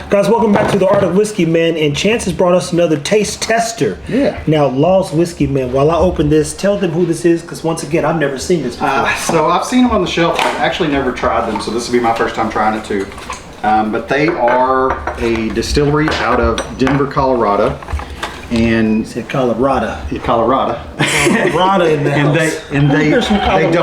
Guys, welcome back to the Art of Whiskey, man. And Chance has brought us another taste tester. Yeah. Now, Law's Whiskey, man. While I open this, tell them who this is, because once again, I've never seen this before. So I've seen them on the shelf. I've actually never tried them, so this will be my first time trying it too. But they are a distillery out of Denver, Colorado. And You said Colorado. Colorado. Colorado in the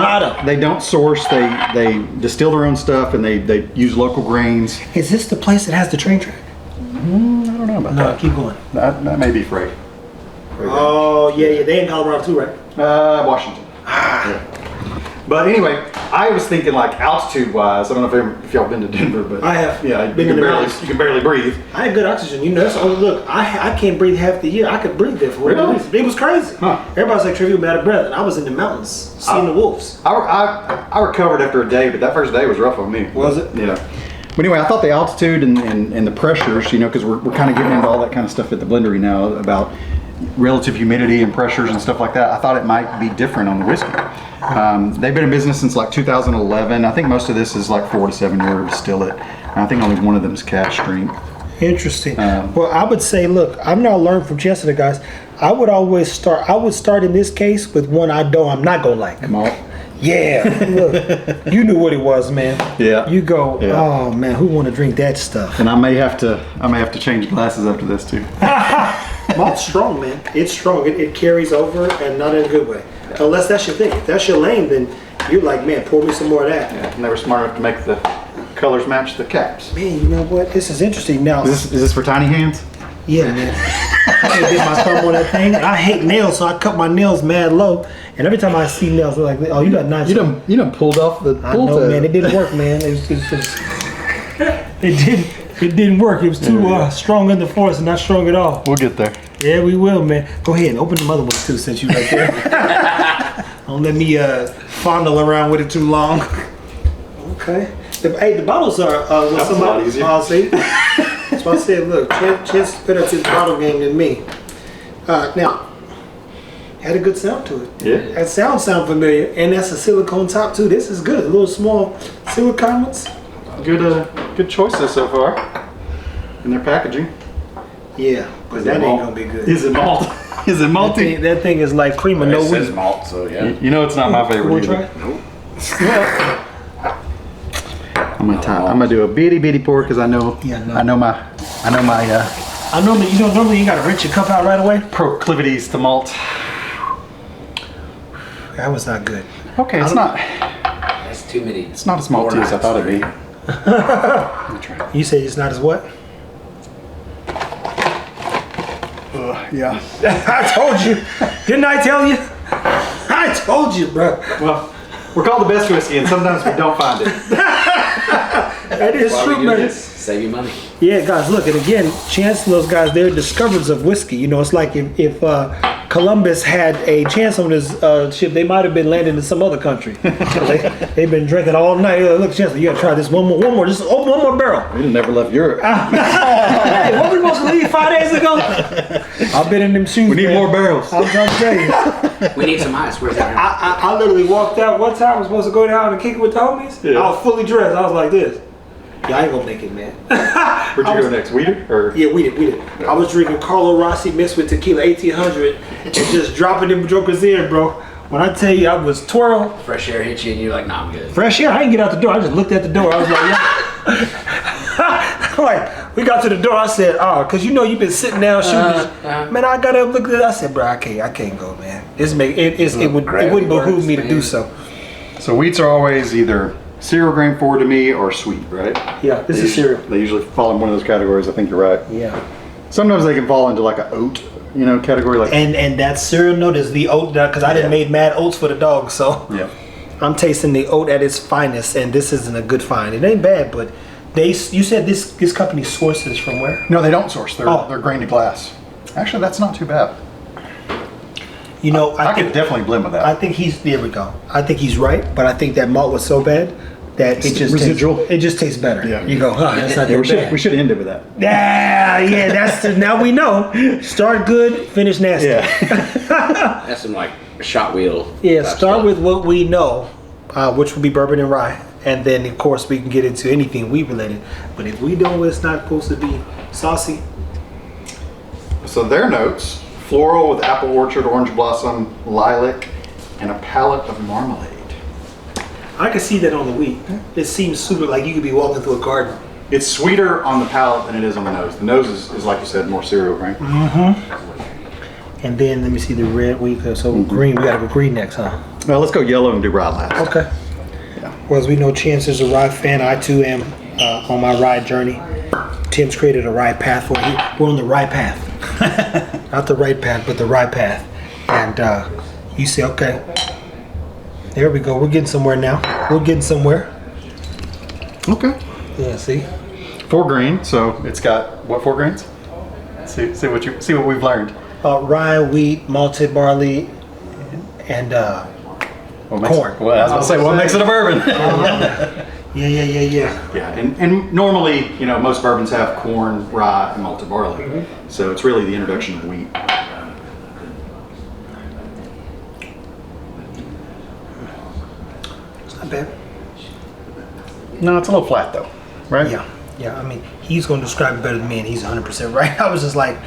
house. They don't source. They distill their own stuff, and they use local grains. Is this the place that has the train track? I don't know about that. Keep going. That may be Frey. Oh, yeah. They in Colorado too, right? Washington. Yeah. But anyway, I was thinking like altitude-wise. I don't know if y'all been to Denver, but I have. Yeah, Been in the mountains. you can barely breathe. I had good oxygen. You know, that's only look. I can't breathe half the year. I could breathe there for whatever reason. It was crazy. Huh. Everybody's like, "Trivial, out of breath," and I was in the mountains seeing the wolves. I recovered after a day, but that first day was rough on me. Was it? Yeah. But anyway, I thought the altitude and the pressures, you know, because we're kind of getting into all that kind of stuff at the blendery now about relative humidity and pressures and stuff like that. I thought it might be different on the whiskey. They've been in business since like 2011. I think most of this is like 4 to 7 year distillate. I think only one of them is cask strength. Interesting. Well, I would say, look, I've now learned from Chester, guys. I would start in this case with one I'm not gonna like. Malt. Yeah, look, you knew what it was, man. Yeah. You go, Yeah. oh man, who want to drink that stuff? And I may have to change glasses after this too. Malt's strong, man. It's strong. It carries over, and not in a good way. Unless that's your thing. If that's your lane, then you're like, man, pour me some more of that. Yeah, and they were smart enough to make the colors match the caps. Man, you know what? This is interesting. Now, Is this for tiny hands? yeah, man. I did my thumb on that thing. I hate nails, so I cut my nails mad low. And every time I see nails, they're like, oh, you got nice. You done pulled off the I know, man. It didn't work, man. It didn't work. It was too strong in the force and not strong at all. We'll get there. Yeah, we will, man. Go ahead and open the other ones too, since you right there. Don't let me fondle around with it too long. Okay. The bottles are with That's a lot easier. I'll see. That's why I said, look, Chance better at his bottle game than me. Now, had a good sound to it. Yeah. That sound familiar, and that's a silicone top too. This is good. A little small silicone ones. Good choices so far in their packaging. Yeah, but that ain't gonna be good. Is it malt? Is it malty? That thing is like cream of no It says wheat. malt, so yeah. You know it's not my favorite Wanna either. try? Nope. I'm gonna do a bitty pour because I know my Normally you gotta rinse your cup out right away. proclivities to malt. That was not good. Okay, it's not That's too many. it's not as malty as I thought it'd be. Let me try. You say it's not as what? Yeah. I told you. Didn't I tell you? I told you, bro. Well, we're called the best whiskey, and sometimes we don't find it. That is Why true, we do man. this? Save you money. Yeah, guys, look, and again, Chance and those guys, they're discoverers of whiskey. You know, it's like if Columbus had a chance on his ship, they might have been landing in some other country. They've been drinking all night. Look, Chance, you gotta try this one more. Just open one more barrel. We never left Europe. Hey, what we supposed to leave 5 days ago? I've been in them shoes. We need man. more barrels. I'm trying to tell you. We need some ice. Where's that? I literally walked out one time. I was supposed to go down and kick it with the homies. Yeah. I was fully dressed. I was like this. Yeah, I ain't gonna make it, man. Where'd you go next? Weeder? Or? Yeah, we did. I was drinking Carlo Rossi mixed with tequila 1800 and just dropping them jokers in, bro. When I tell you I was twirl. Fresh air hits you and you're like, nah, I'm good. Fresh air, I didn't get out the door. I just looked at the door. I was like, yeah. Like, we got to the door. I said, oh, because you know you've been sitting down shooting. Man, I got up, looked at it. I said, bro, I can't go, man. It wouldn't behoove me to do so. So wheats are always either cereal grain forward to me or sweet, right? Yeah, this is cereal. They usually fall in one of those categories. I think you're right. Yeah. Sometimes they can fall into like a oat, category. Like And that cereal note is the oat, because I didn't made mad oats for the dog, so yeah. I'm tasting the oat at its finest, and this isn't a good find. It ain't bad, but you said this company sources from where? No, they don't source. They're grain to glass. Actually, that's not too bad. You know, I could definitely blend with that. I think there we go. I think he's right, but I think that malt was so bad that it just residual. It just tastes better. Yeah. You go, that's not Yeah, that bad. we should end it with that. Yeah, that's now we know. Start good, finish nasty. That's some like shot wheel. Yeah, type start stuff. with what we know, which would be bourbon and rye, and then of course we can get into anything wheat related. But if we know it's not supposed to be saucy, So their notes: floral with apple orchard, orange blossom, lilac, and a palette of marmalade. I can see that on the wheat. It seems super like you could be walking through a garden. It's sweeter on the palate than it is on the nose. The nose is like you said, more cereal grain. And then let me see the red wheat. So green, we gotta go green next, huh? Well, let's go yellow and do rye last. Okay. Yeah. Well, as we know, Chance is a rye fan. I too am on my rye journey. Tim's created a rye path for you. We're on the rye path. Not the right path, but the rye path. And you say, okay, there we go. We're getting somewhere now. We're getting somewhere. Okay. Yeah, see? 4 grain, so it's got what 4 grains? See what we've learned. Rye, wheat, malted barley, and corn. Well, I was gonna say what makes it a bourbon. Yeah. Yeah, and normally, most bourbons have corn, rye, and malted barley. So it's really the introduction of wheat. It's not bad. No, it's a little flat though, right? Yeah. I mean, he's going to describe it better than me, and he's 100% right. I was just like,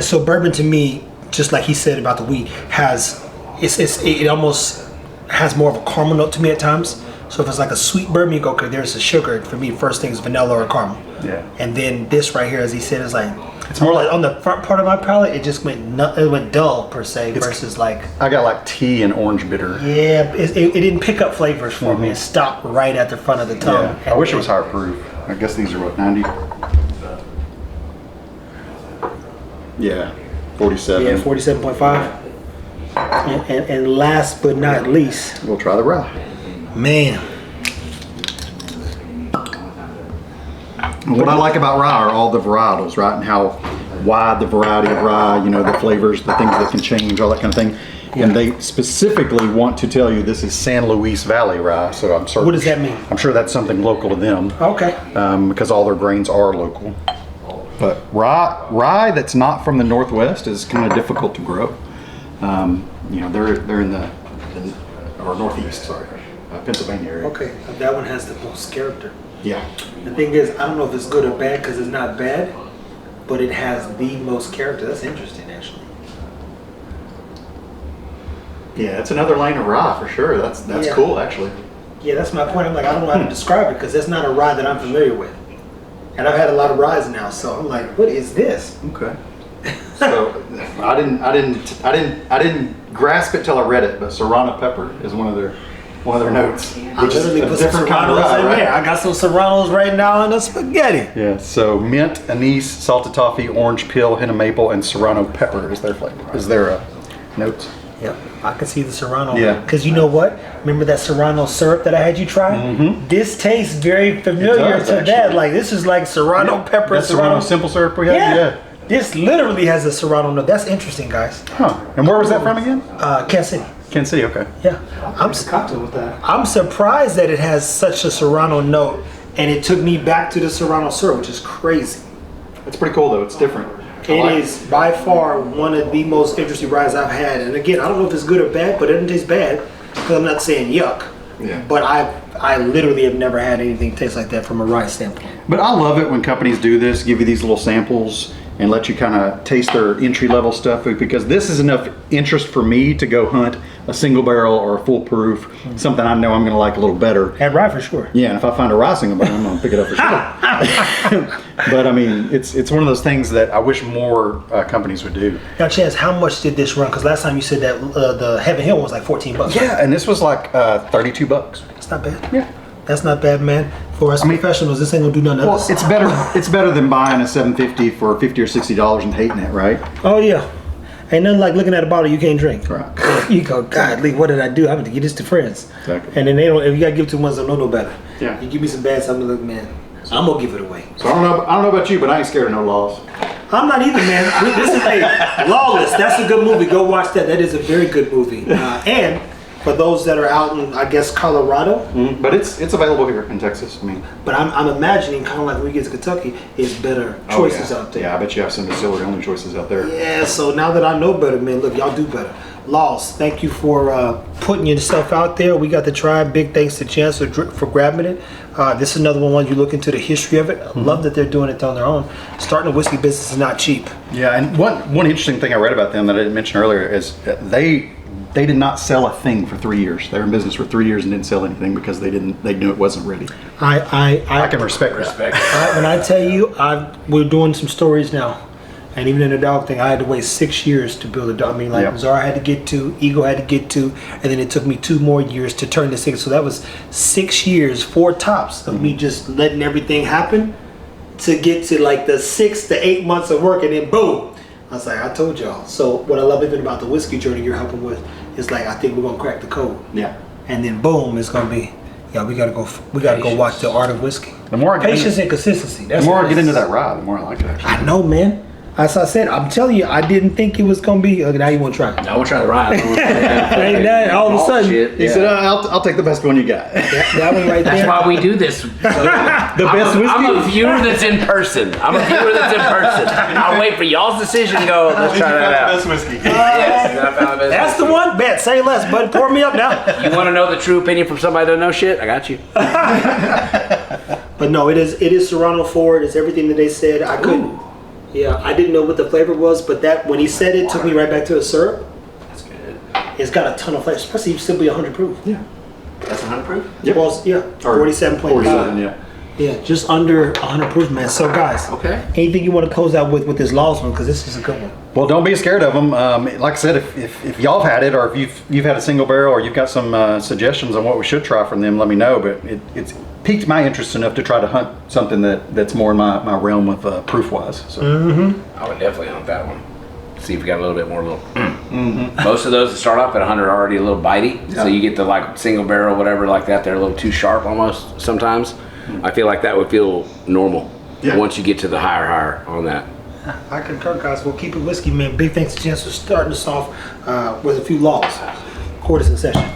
so bourbon to me, just like he said about the wheat, it almost has more of a caramel note to me at times. So if it's like a sweet bourbon, you go, okay, there's a sugar. For me, first thing is vanilla or caramel. Yeah. And then this right here, as he said, is like, it's more like on the front part of my palate, it just went dull per se, versus like. I got like tea and orange bitter. Yeah, it didn't pick up flavors for me. It stopped right at the front of the tongue. Yeah. I wish it was higher proof. I guess these are what, 90? Yeah, 47. Yeah, 47.5. And last but not least, We'll try the rye. man, What I like about rye are all the varietals, right? And how wide the variety of rye, the flavors, the things that can change, all that kind of thing. Yeah. And they specifically want to tell you this is San Luis Valley rye, so I'm certain. What does that mean? I'm sure that's something local to them. Okay. Because all their grains are local. But rye that's not from the Northwest is kind of difficult to grow. They're in the Northeast, sorry, Pennsylvania area. Okay, that one has the most character. Yeah. The thing is, I don't know if it's good or bad because it's not bad, but it has the most character. That's interesting, actually. Yeah, it's another lane of rye for sure. That's Yeah. cool, actually. Yeah, that's my point. I'm like, I don't know how to describe it because that's not a rye that I'm familiar with. And I've had a lot of ryes now, so I'm like, what is this? Okay. So I didn't grasp it till I read it, but Serrano pepper is one of their notes. I literally put some Serranos in there. I got some Serranos right now in the spaghetti. Yeah. So mint, anise, salted toffee, orange peel, henna maple, and Serrano pepper is their flavor. Is their notes. Yep, I can see the Serrano. Yeah. Because you know what? Remember that Serrano syrup that I had you try? Mm-hmm. This tastes very familiar does, to that. actually. Like, this is like Serrano pepper. That Serrano simple syrup we had? Yeah. This literally has a Serrano note. That's interesting, guys. Huh. And where was that from again? Kansas City. Kansas City, okay. Yeah. Cocktail with that. I'm surprised that it has such a Serrano note, and it took me back to the Serrano syrup, which is crazy. It's pretty cool though. It's different. It is by far one of the most interesting ryes I've had. And again, I don't know if it's good or bad, but it doesn't taste bad because I'm not saying yuck. Yeah. But I literally have never had anything taste like that from a rye standpoint. But I love it when companies do this, give you these little samples and let you kind of taste their entry level stuff, because this is enough interest for me to go hunt a single barrel or a full proof, something I know I'm going to like a little better. Had rye for sure. Yeah, and if I find a rye single barrel, I'm going to pick it up for sure. But I mean, it's one of those things that I wish more companies would do. Now, Chance, how much did this run? Because last time you said that the Heaven Hill was like $14. Yeah, and this was like $32. That's not bad. Yeah. That's not bad, man. For us professionals, this ain't gonna do nothing Well, else. it's better than buying a $750 for $50 or $60 and hating it, right? Oh yeah. Ain't nothing like looking at a bottle you can't drink. Right. You go, God, Lee, what did I do? I'm going to give this to friends. Exactly. And then they don't. If you got to give it to ones that don't know better. Yeah. You give me some bad something, look, man, I'm gonna give it away. So I don't know about you, but I ain't scared of no laws. I'm not either, man. This is Lawless. That's a good movie. Go watch that. That is a very good movie. And for those that are out in, I guess, Colorado. But it's available here in Texas. I mean, But I'm imagining, kind of like when we get to Kentucky, is better choices out there. Yeah, I bet you have some distillery only choices out there. Yeah, so now that I know better, man, look, y'all do better. Laws, thank you for putting yourself out there. We got to try. Big thanks to Chance for grabbing it. This is another one you look into the history of it. I love that they're doing it on their own. Starting a whiskey business is not cheap. Yeah, and one interesting thing I read about them that I didn't mention earlier is they did not sell a thing for 3 years. They were in business for 3 years and didn't sell anything because they knew it wasn't ready. I can respect that. When I tell you, we're doing some stories now. And even in the dog thing, I had to wait 6 years to build a dog. I mean, like Zara had to get to, Eagle had to get to, and then it took me 2 more years to turn this thing. So that was 6 years, 4 tops of me just letting everything happen to get to like the 6 to 8 months of work, and then boom. I was like, I told y'all. So what I love even about the whiskey journey you're helping with is like, I think we're gonna crack the code. Yeah. And then boom, it's gonna be, we gotta go watch The Art of Whiskey. The more I get Patience and consistency. The more I get into that ride, the more I like it. Actually. I know, man. As I said, I'm telling you, I didn't think it was gonna be. Okay, now you want to try it. I will try the ride. Ain't that all of a sudden? Shit. He said, I'll take the best one you got. That one right there. That's why we do this. The best whiskey? I'm a viewer that's in person. I'll wait for y'all's decision to go, let's try that out. The best whiskey. Yes, I found the best That's the one. Bet. Say less, bud. Pour me up now. You want to know the true opinion from somebody that knows shit? I got you. But no, it is Serrano forward. It's everything that they said. I couldn't. Yeah, I didn't know what the flavor was, but that when he said it, took me right back to the syrup. That's good. It's got a ton of flavor, especially still be 100 proof. Yeah. That's 100 proof? Yep. Well, yeah, 47.5. 47, yeah. Yeah, just under 100 proof, man. So, guys, Okay. anything you want to close out with this Laws one, because this is a good one. Well, don't be scared of them. Like I said, if y'all have had it, or if you've had a single barrel, or you've got some suggestions on what we should try from them, let me know. But it's piqued my interest enough to try to hunt something that's more in my realm with proof-wise. So. I would definitely hunt that one. See if we got a little bit more Most of those that start off at 100 are already a little bitey. So you get the like single barrel, whatever like that, they're a little too sharp almost sometimes. I feel like that would feel normal once you get to the higher on that. I concur, guys. We'll keep it whiskey, man. Big thanks to Chance for starting us off with a few laws. Court is in session.